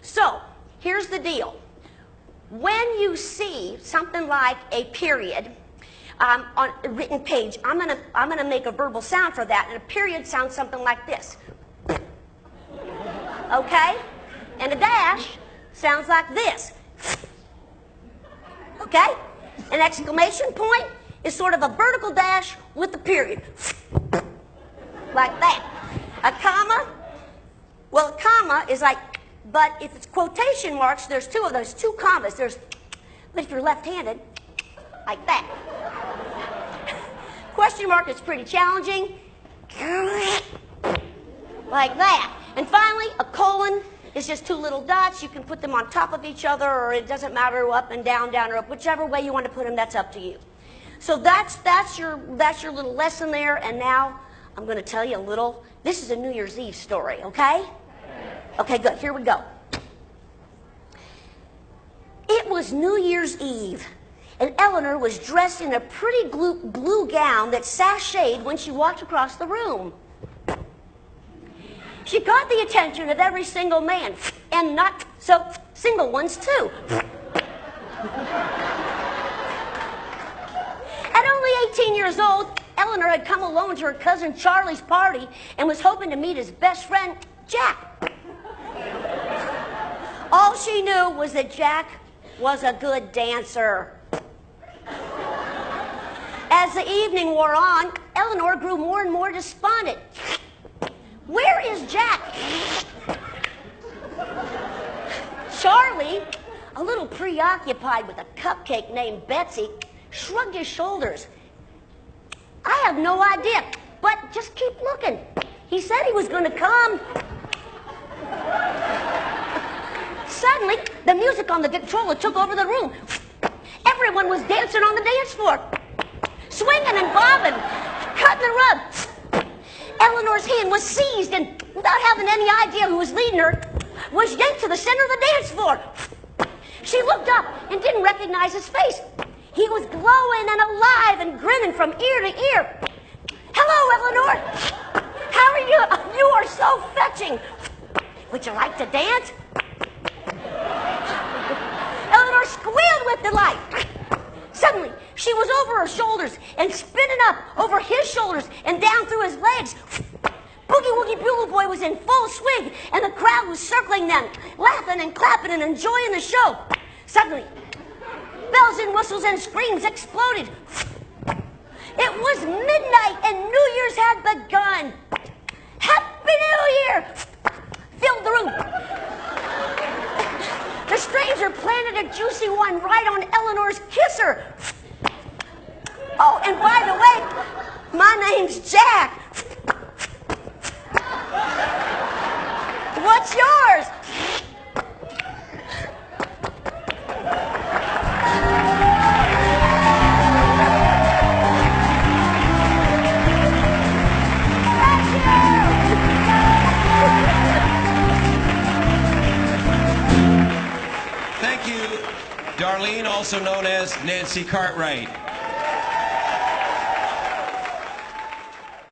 So, here's the deal. When you see something like a period on a written page, I'm gonna make a verbal sound for that, and a period sounds something like this. Okay? And a dash sounds like this. Okay? An exclamation point is sort of a vertical dash with a period. Like that. A comma, well, a comma is like, but if it's quotation marks, there's two of those, two commas. There's, but if you're left-handed, like that. Question mark is pretty challenging. Like that. And finally, a colon is just two little dots. You can put them on top of each other, or it doesn't matter, up and down, down or up. Whichever way you want to put them, that's up to you. So that's your little lesson there. And now I'm going to tell you a little, this is a New Year's Eve story, okay? Okay, good. Here we go. It was New Year's Eve, and Eleanor was dressed in a pretty blue gown that sashayed when she walked across the room. She caught the attention of every single man, and not so single ones too. At only 18 years old, Eleanor had come alone to her cousin Charlie's party and was hoping to meet his best friend, Jack. All she knew was that Jack was a good dancer. As the evening wore on, Eleanor grew more and more despondent. Where is Jack? Charlie, a little preoccupied with a cupcake named Betsy, shrugged his shoulders. I have no idea, but just keep looking. He said he was going to come. Suddenly, the music on the Victrola took over the room. Everyone was dancing on the dance floor, swinging and bobbing, cutting the rug. Eleanor's hand was seized and, without having any idea who was leading her, was yanked to the center of the dance floor. She looked up and didn't recognize his face. He was glowing and alive and grinning from ear to ear. Hello, Eleanor. How are you? You are so fetching. Would you like to dance? Eleanor squealed with delight. Suddenly, she was over her shoulders and spinning up over his shoulders and down through his legs. Boogie Woogie Bugle Boy was in full swing, and the crowd was circling them, laughing and clapping and enjoying the show. Suddenly, bells and whistles and screams exploded. It was midnight and New Year's had begun. Happy New Year! Filled the room. The stranger planted a juicy one right on Eleanor's kisser. Oh, and by the way, my name's Jack. What's yours? Thank you, Darlene, also known as Nancy Cartwright.